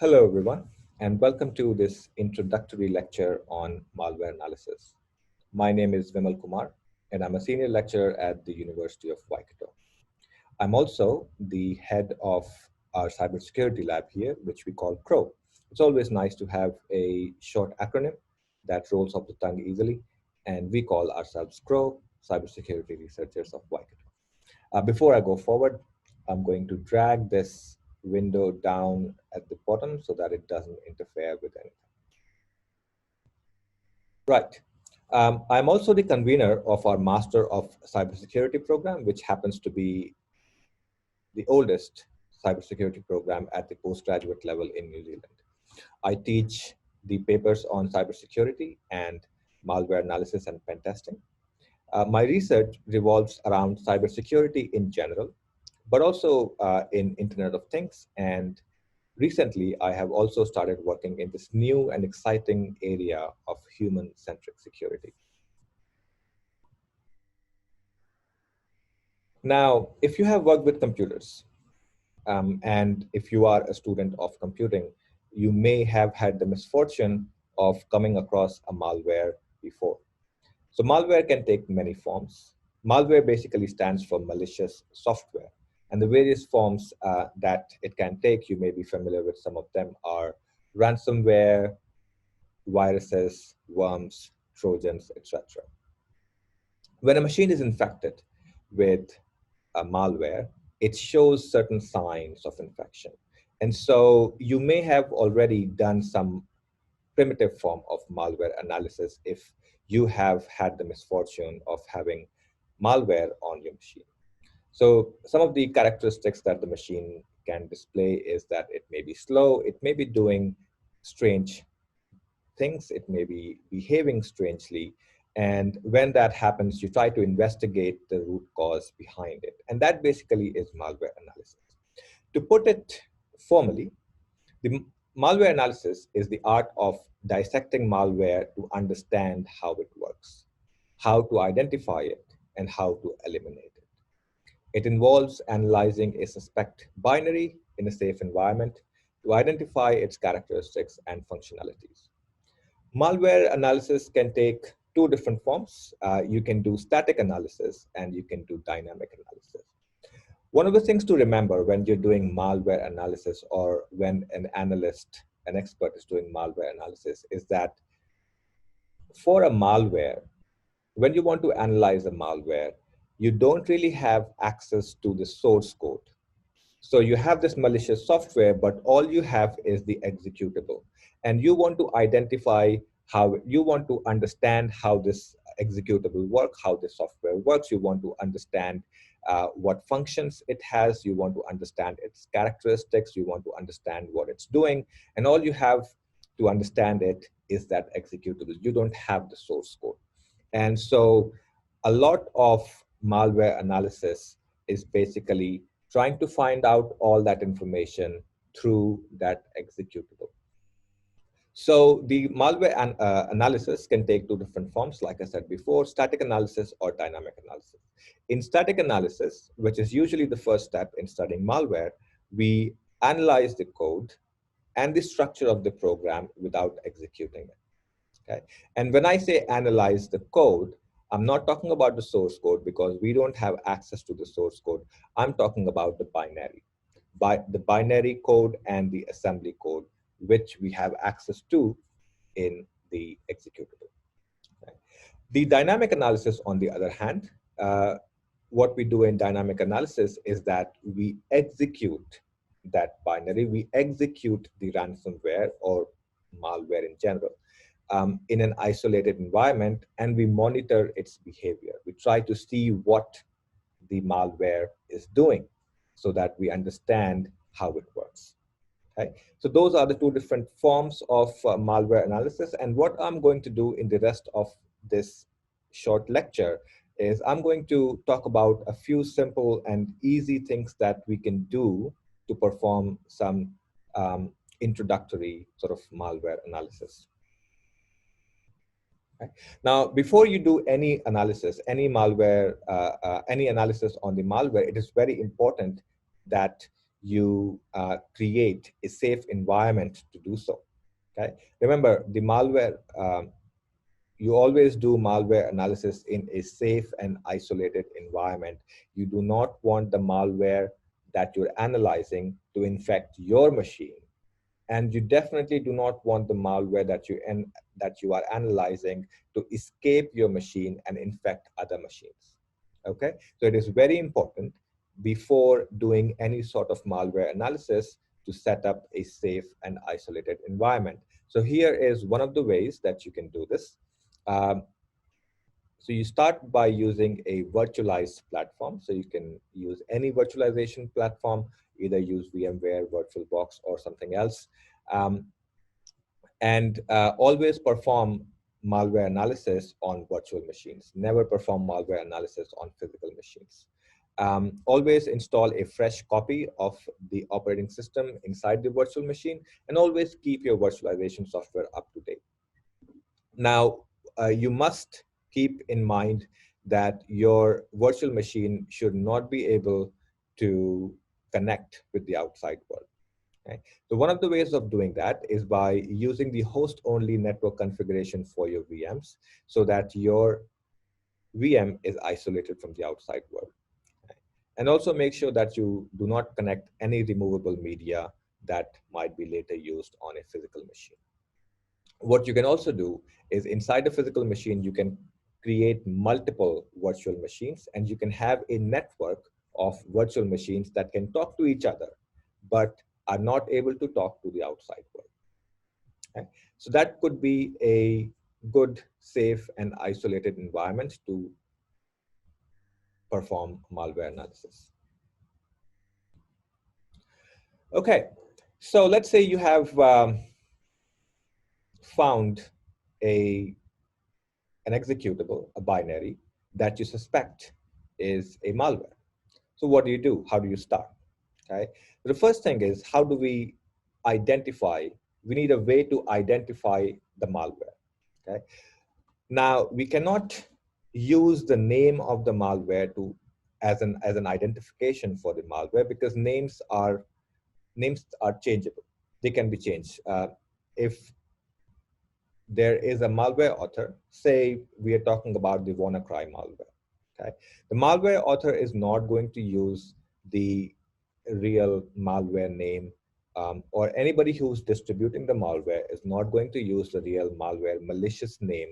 Hello, everyone, and welcome to this introductory lecture on malware analysis. My name is Vimal Kumar, and I'm a senior lecturer at the University of Waikato. I'm also the head of our cybersecurity lab here, which we call CROW. It's always nice to have a short acronym that rolls off the tongue easily, and we call ourselves CROW, Cybersecurity Researchers of Waikato. Before I go forward, I'm going to drag this window down at the bottom so that it doesn't interfere with anything. Right. I'm also the convener of our Master of Cybersecurity program, which happens to be the oldest cybersecurity program at the postgraduate level in New Zealand. I teach the papers on cybersecurity and malware analysis and pen testing. My research revolves around cybersecurity in general, but also in Internet of Things. And recently, I have also started working in this new and exciting area of human-centric security. Now, if you have worked with computers, and if you are a student of computing, you may have had the misfortune of coming across a malware before. So malware can take many forms. Malware basically stands for malicious software. And the various forms that it can take, you may be familiar with some of them, are ransomware, viruses, worms, trojans, etc. When a machine is infected with a malware, it shows certain signs of infection. And so you may have already done some primitive form of malware analysis if you have had the misfortune of having malware on your machine. So some of the characteristics that the machine can display is that it may be slow, it may be doing strange things, it may be behaving strangely. And when that happens, you try to investigate the root cause behind it. And that basically is malware analysis. To put it formally, the malware analysis is the art of dissecting malware to understand how it works, how to identify it, and how to eliminate it. It involves analyzing a suspect binary in a safe environment to identify its characteristics and functionalities. Malware analysis can take two different forms. You can do static analysis and you can do dynamic analysis. One of the things to remember when you're doing malware analysis or when an analyst, an expert is doing malware analysis is that for a malware, when you want to analyze a malware, you don't really have access to the source code. So you have this malicious software, but all you have is the executable. And you want to identify how, you want to understand how this executable works, how the software works. You want to understand what functions it has. You want to understand its characteristics. You want to understand what it's doing. And all you have to understand it is that executable. You don't have the source code. And so a lot of malware analysis is basically trying to find out all that information through that executable. So the malware analysis can take two different forms, like I said before, static analysis or dynamic analysis. In static analysis, which is usually the first step in studying malware, we analyze the code and the structure of the program without executing it. Okay? And when I say analyze the code, I'm not talking about the source code because we don't have access to the source code. I'm talking about the binary, the binary code and the assembly code, which we have access to in the executable. Okay? The dynamic analysis, on the other hand, what we do in dynamic analysis is that we execute that binary, we execute the ransomware or malware in general. In an isolated environment, and we monitor its behavior. We try to see what the malware is doing so that we understand how it works. Okay? So those are the two different forms of malware analysis. And what I'm going to do in the rest of this short lecture is I'm going to talk about a few simple and easy things that we can do to perform some introductory sort of malware analysis. Okay. Now, before you do any analysis, any analysis on the malware, it is very important that you create a safe environment to do so. Okay. Remember, the malware, you always do malware analysis in a safe and isolated environment. You do not want the malware that you're analyzing to infect your machine. And you definitely do not want the malware that you are analyzing to escape your machine and infect other machines. Okay, so it is very important before doing any sort of malware analysis to set up a safe and isolated environment. So here is one of the ways that you can do this. Um, so you start by using a virtualized platform. So you can use any virtualization platform, either use VMware, VirtualBox, or something else. Um, and always perform malware analysis on virtual machines. Never perform malware analysis on physical machines. Always install a fresh copy of the operating system inside the virtual machine, and always keep your virtualization software up to date. Now, you must keep in mind that your virtual machine should not be able to connect with the outside world. Okay. So one of the ways of doing that is by using the host-only network configuration for your VMs, so that your VM is isolated from the outside world. Okay. And also make sure that you do not connect any removable media that might be later used on a physical machine. What you can also do is, inside the physical machine, you can create multiple virtual machines, and you can have a network of virtual machines that can talk to each other, but are not able to talk to the outside world. Okay? So that could be a good, safe, and isolated environment to perform malware analysis. Okay, so let's say you have found an executable, a binary, that you suspect is a malware. So what do? How do you start? Okay. The first thing is, how do we identify? We need a way to identify the malware. Okay. Now we cannot use the name of the malware to as an identification for the malware, because names are changeable. They can be changed. If there is a malware author, say we are talking about the WannaCry malware. Okay, the malware author is not going to use the real malware name, or anybody who's distributing the malware is not going to use the real malware malicious name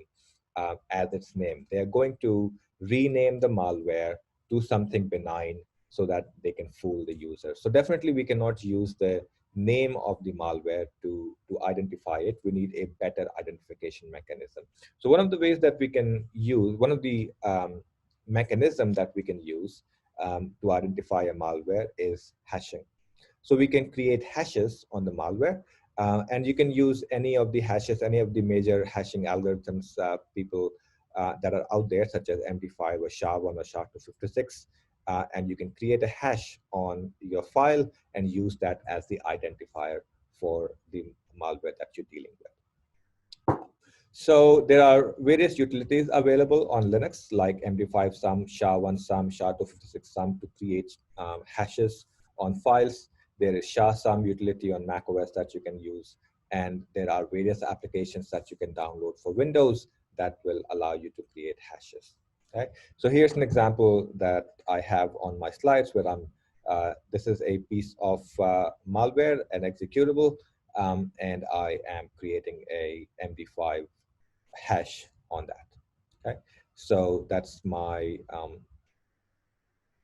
as its name. They are going to rename the malware to something benign so that they can fool the user. So definitely we cannot use the name of the malware to identify it. We need a better identification mechanism. So one of the ways that we can use, one of the mechanism that we can use to identify a malware is hashing. So we can create hashes on the malware, and you can use any of the hashes, any of the major hashing algorithms that are out there, such as MD5 or SHA-1 or SHA-256, and you can create a hash on your file and use that as the identifier for the malware that you're dealing with. So there are various utilities available on Linux, like MD5 sum, SHA-1 sum, SHA-256 sum, to create hashes on files. There is SHA-SUM utility on macOS that you can use, and there are various applications that you can download for Windows that will allow you to create hashes. Okay, so here's an example that I have on my slides where this is a piece of malware, an executable, and I am creating a MD5 hash on that. Okay, so that's my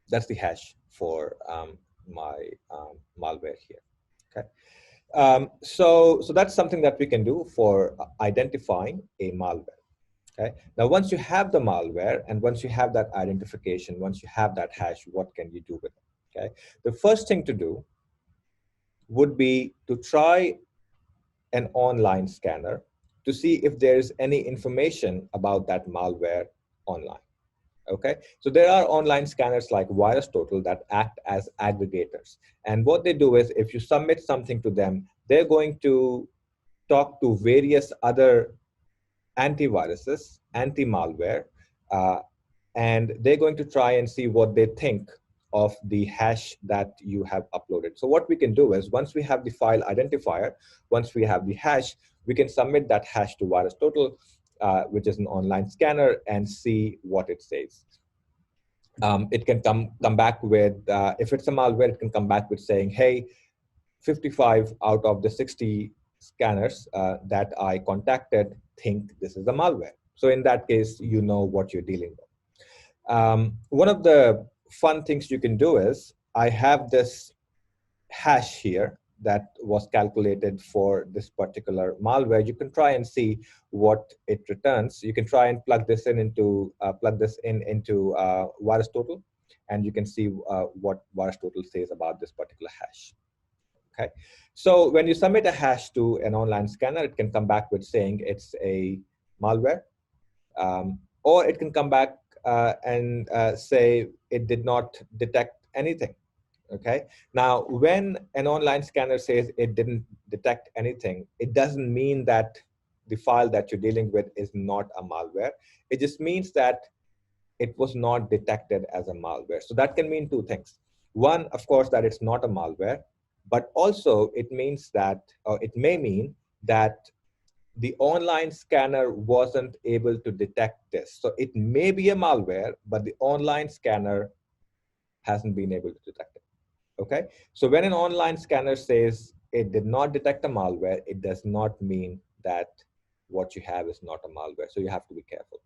that's the hash for my malware here. Okay, so that's something that we can do for identifying a malware. Okay, now once you have the malware and once you have that identification, once you have that hash, what can you do with it? Okay, the first thing to do would be to try an online scanner to see if there's any information about that malware online. Okay, so there are online scanners like VirusTotal that act as aggregators. And what they do is, if you submit something to them, they're going to talk to various other antiviruses, anti-malware, and they're going to try and see what they think of the hash that you have uploaded. So what we can do is, once we have the file identifier, once we have the hash, we can submit that hash to VirusTotal, which is an online scanner, and see what it says. It can come back with, if it's a malware, it can come back with saying, hey, 55 out of the 60 scanners that I contacted think this is a malware. So in that case, you know what you're dealing with. One of the fun things you can do is, I have this hash here that was calculated for this particular malware. You can try and see what it returns. You can try and plug this into VirusTotal, and you can see what VirusTotal says about this particular hash. Okay, so when you submit a hash to an online scanner, it can come back with saying it's a malware, or it can come back and say it did not detect anything. Okay, now when an online scanner says it didn't detect anything, it doesn't mean that the file that you're dealing with is not a malware. It just means that it was not detected as a malware. So that can mean two things. One, of course, that it's not a malware, but also it means that, or it may mean that the online scanner wasn't able to detect this. So it may be a malware, but the online scanner hasn't been able to detect it. Okay, so when an online scanner says it did not detect a malware, it does not mean that what you have is not a malware. So you have to be careful.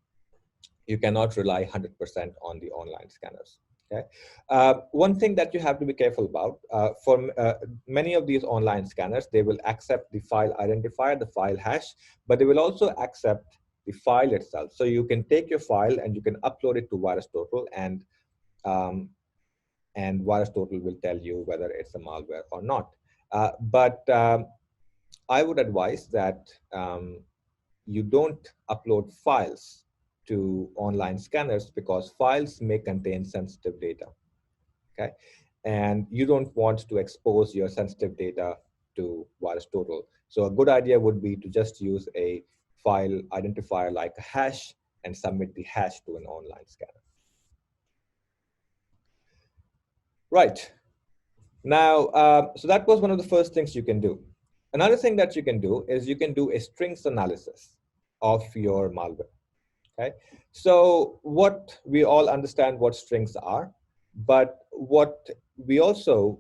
You cannot rely 100% on the online scanners. Okay, one thing that you have to be careful about, for many of these online scanners, they will accept the file identifier, the file hash, but they will also accept the file itself. So you can take your file and you can upload it to VirusTotal, and VirusTotal will tell you whether it's a malware or not. But I would advise that you don't upload files to online scanners, because files may contain sensitive data. Okay, and you don't want to expose your sensitive data to VirusTotal. So a good idea would be to just use a file identifier like a hash and submit the hash to an online scanner. Right. Now, so that was one of the first things you can do. Another thing that you can do is you can do a strings analysis of your malware. Okay, so what we all understand what strings are, but what we also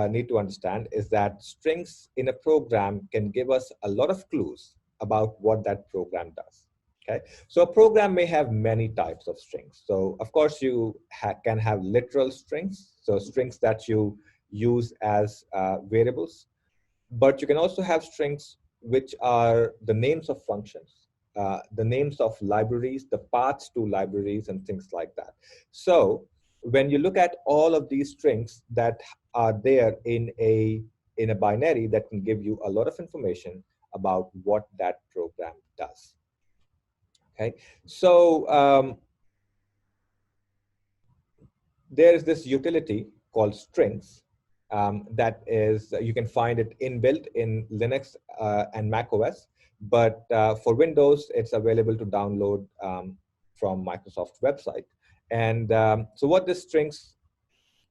need to understand is that strings in a program can give us a lot of clues about what that program does. Okay, so a program may have many types of strings. So of course you can have literal strings, so strings that you use as variables, but you can also have strings which are the names of functions, the names of libraries, the paths to libraries, and things like that. So when you look at all of these strings that are there in a binary, that can give you a lot of information about what that program does. Okay, so there is this utility called strings that is, you can find it inbuilt in Linux and Mac OS, but for Windows, it's available to download from Microsoft's website. And so what this strings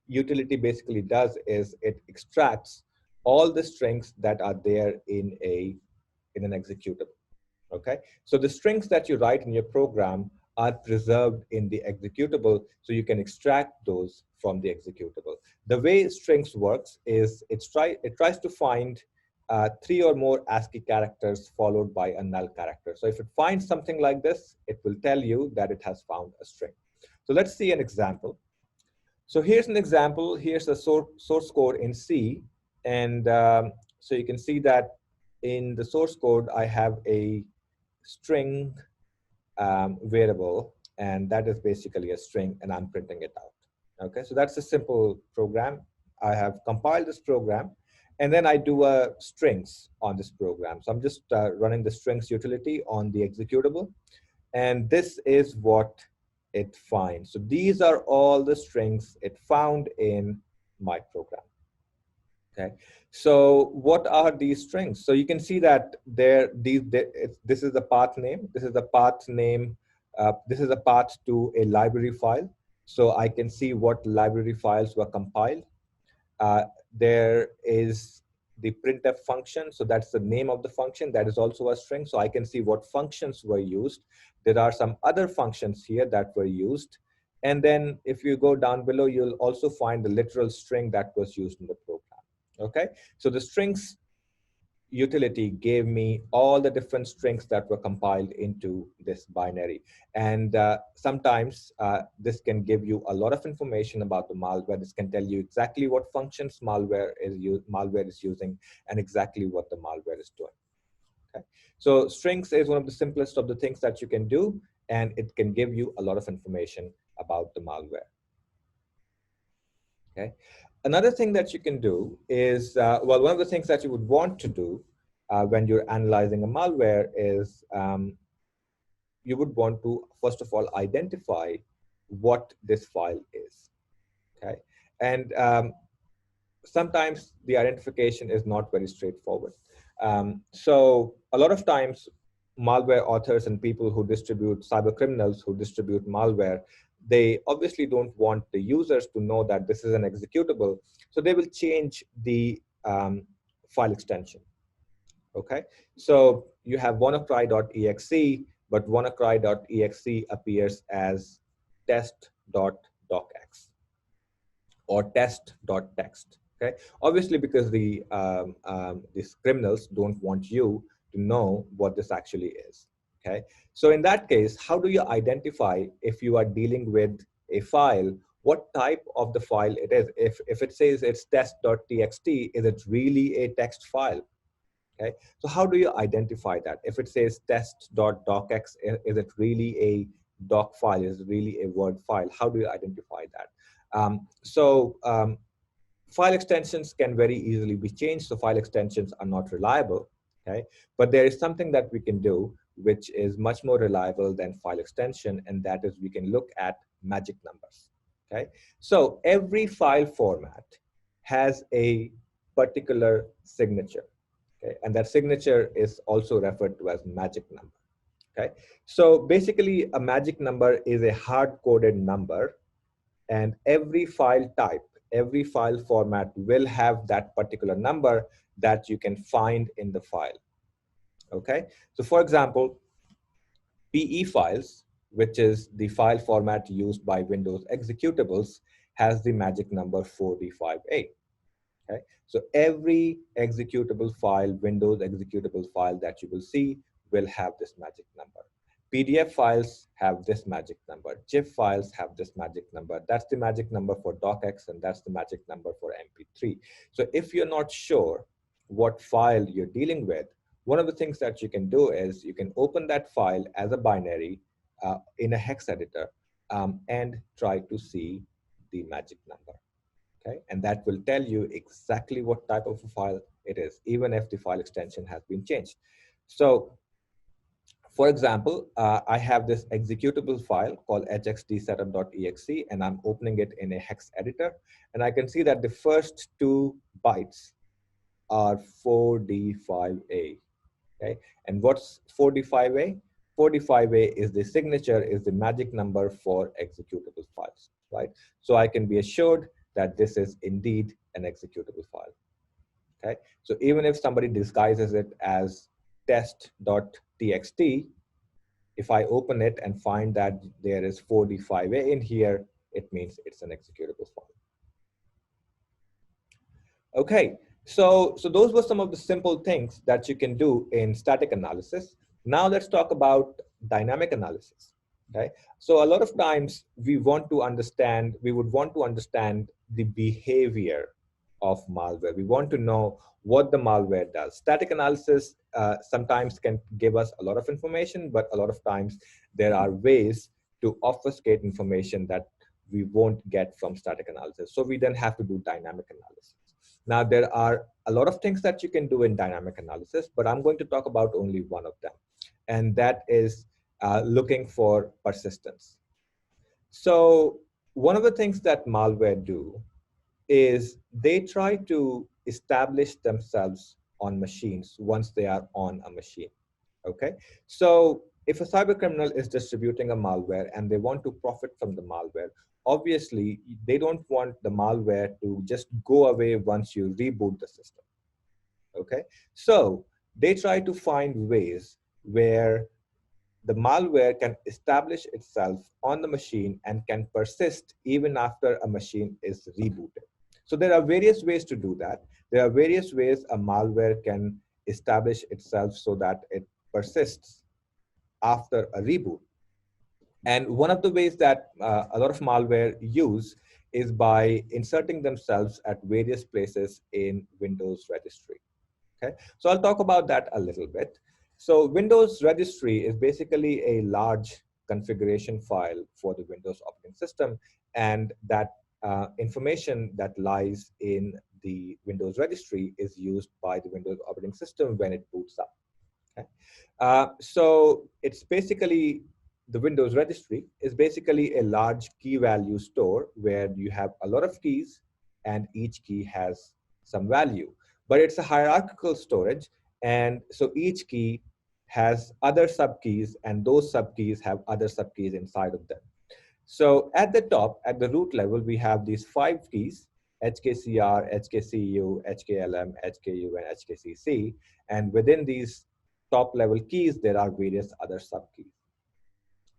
utility basically does is it extracts all the strings that are there in an executable. Okay, so the strings that you write in your program are preserved in the executable, so you can extract those from the executable. The way strings works is it tries to find 3 or more ASCII characters followed by a null character. So if it finds something like this, it will tell you that it has found a string. So let's see an example. So here's an example. Here's the source code in C, and so you can see that in the source code, I have a string variable, and that is basically a string, and I'm printing it out. Okay, so that's a simple program. I have compiled this program, and then I do a strings on this program. So I'm just running the strings utility on the executable, and this is what it finds. So these are all the strings it found in my program. Okay, so what are these strings? So you can see that this is the path name. This is the path name. This is a path to a library file. So I can see what library files were compiled. Uh, there is the printf function. So that's the name of the function. That is also a string. So I can see what functions were used. There are some other functions here that were used. And then if you go down below, you'll also find the literal string that was used in the program. Okay, so the strings utility gave me all the different strings that were compiled into this binary. And sometimes this can give you a lot of information about the malware. This can tell you exactly what functions malware is using and exactly what the malware is doing. Okay? So strings is one of the simplest of the things that you can do, and it can give you a lot of information about the malware. Okay. Another thing that you can do is, well, one of the things that you would want to do when you're analyzing a malware is you would want to, first of all, identify what this file is. Okay. And sometimes the identification is not very straightforward. So a lot of times, malware authors and people who distribute, cyber criminals who distribute malware, they obviously don't want the users to know that this is an executable. So they will change the file extension. Okay, so you have WannaCry.exe, but WannaCry.exe appears as test.docx or test.txt. Okay, obviously because these criminals don't want you to know what this actually is. Okay, so in that case, how do you identify if you are dealing with a file, what type of the file it is? If it says it's test.txt, is it really a text file? Okay, so how do you identify that? If it says test.docx, is it really a doc file? Is it really a Word file? How do you identify that? File extensions can very easily be changed, so file extensions are not reliable. Okay, but there is something that we can do which is much more reliable than file extension, and that is we can look at magic numbers. Okay, so every file format has a particular signature. Okay, and that signature is also referred to as magic number. Okay, so basically a magic number is a hard-coded number, and every file type, every file format will have that particular number that you can find in the file. Okay, so for example, PE files, which is the file format used by Windows executables, has the magic number 4D5A. Okay, so every executable file, Windows executable file that you will see will have this magic number. PDF files have this magic number. GIF files have this magic number. That's the magic number for docx, and that's the magic number for MP3. So if you're not sure what file you're dealing with, one of the things that you can do is you can open that file as a binary in a hex editor and try to see the magic number. Okay, and that will tell you exactly what type of a file it is, even if the file extension has been changed. So for example, I have this executable file called hxdsetup.exe, and I'm opening it in a hex editor. And I can see that the first 2 bytes are 4D5A. Okay, and what's 4D5A? 4D5A is the signature, is the magic number for executable files, right? So I can be assured that this is indeed an executable file. Okay, so even if somebody disguises it as test.txt, if I open it and find that there is 4D5A in here, it means it's an executable file. Okay, so those were some of the simple things that you can do in static analysis. Now let's talk about dynamic analysis. Okay, so a lot of times we would want to understand the behavior of malware. We want to know what the malware does. Static analysis sometimes can give us a lot of information, but a lot of times there are ways to obfuscate information that we won't get from static analysis. So we then have to do dynamic analysis. Now, there are a lot of things that you can do in dynamic analysis, but I'm going to talk about only one of them, and that is looking for persistence. So one of the things that malware do is they try to establish themselves on machines once they are on a machine. Okay, so if a cyber criminal is distributing a malware and they want to profit from the malware, obviously they don't want the malware to just go away once you reboot the system. Okay, so they try to find ways where the malware can establish itself on the machine and can persist even after a machine is rebooted. So there are various ways to do that. There are various ways a malware can establish itself so that it persists after a reboot. And one of the ways that a lot of malware use is by inserting themselves at various places in Windows registry. Okay, so I'll talk about that a little bit. So Windows registry is basically a large configuration file for the Windows operating system, and that information that lies in the Windows registry is used by the Windows operating system when it boots up. Okay? So it's basically, the Windows registry is basically a large key value store where you have a lot of keys and each key has some value. But it's a hierarchical storage, and so each key has other subkeys and those subkeys have other subkeys inside of them. So at the top, at the root level, we have these 5 keys: HKCR, HKCU, HKLM, HKU, and HKCC. And within these top level keys, there are various other subkeys.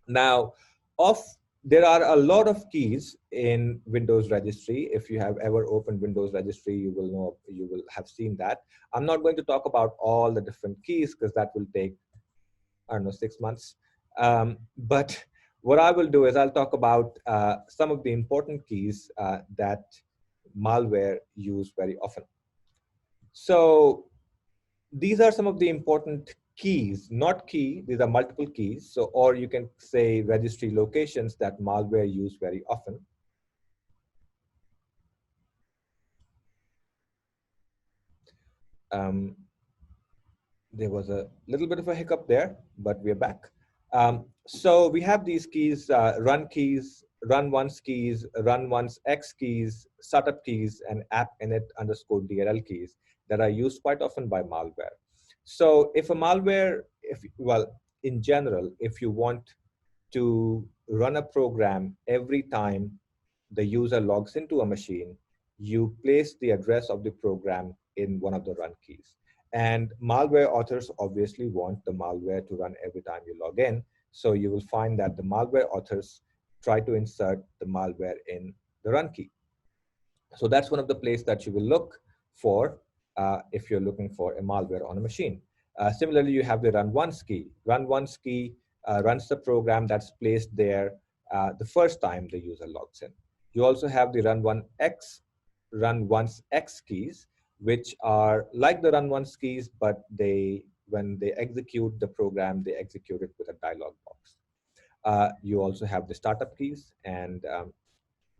Now, there are a lot of keys in Windows registry. If you have ever opened Windows registry, you will know, you will have seen that. I'm not going to talk about all the different keys because that will take, I don't know, 6 months. But what I will do is I'll talk about some of the important keys that malware use very often. So these are some of the important keys, not key, these are multiple keys. So, or you can say registry locations that malware use very often. Um, there was a little bit of a hiccup there, but we're back. So we have these keys, run keys, run once keys, run once X keys, startup keys, and app init underscore DLL keys that are used quite often by malware. So if a malware, well, in general, if you want to run a program every time the user logs into a machine, you place the address of the program in one of the run keys. And malware authors obviously want the malware to run every time you log in. So you will find that the malware authors try to insert the malware in the run key. So that's one of the places that you will look for if you're looking for a malware on a machine. Similarly, you have the run once key. Run once key runs the program that's placed there the first time the user logs in. You also have the run once X keys, which are like the run once keys, but when they execute the program, they execute it with a dialog box. You also have the startup keys, and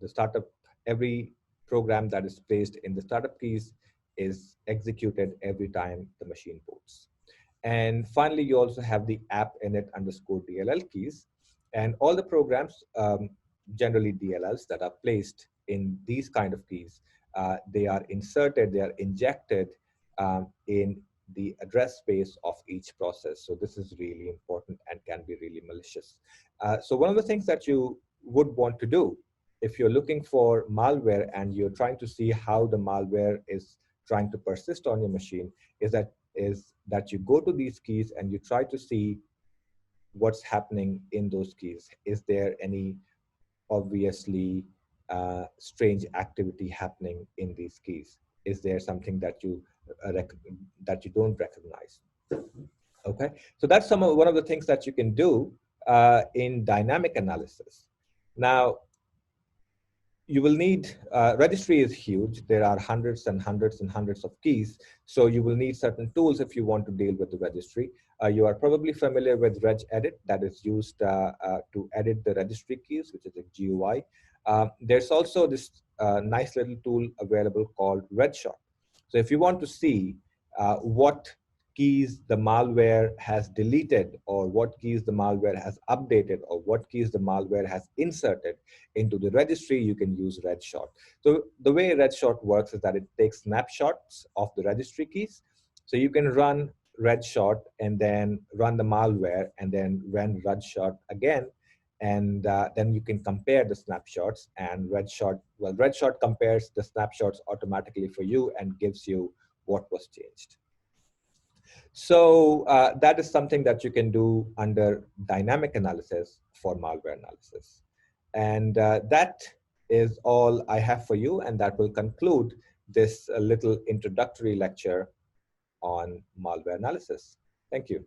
the startup, every program that is placed in the startup keys is executed every time the machine boots. And finally, you also have the app init underscore DLL keys. And all the programs, generally DLLs that are placed in these kind of keys, they are inserted, they are injected in the address space of each process. So this is really important and can be really malicious. So one of the things that you would want to do if you're looking for malware and you're trying to see how the malware is trying to persist on your machine is that you go to these keys and you try to see what's happening in those keys. Is there any obviously strange activity happening in these keys? Is there something that you don't recognize? Okay, so that's one of the things that you can do in dynamic analysis. Now, you will need, registry is huge. There are hundreds and hundreds and hundreds of keys. So you will need certain tools if you want to deal with the registry. You are probably familiar with regedit, that is used to edit the registry keys, which is a GUI. There's also this nice little tool available called Redshot. So if you want to see what keys the malware has deleted, or what keys the malware has updated, or what keys the malware has inserted into the registry, you can use Redshot. So the way Redshot works is that it takes snapshots of the registry keys. So you can run red shot and then run the malware and then run red shot again. And then you can compare the snapshots, and red shot compares the snapshots automatically for you and gives you what was changed. So that is something that you can do under dynamic analysis for malware analysis. And that is all I have for you, and that will conclude this little introductory lecture on malware analysis. Thank you.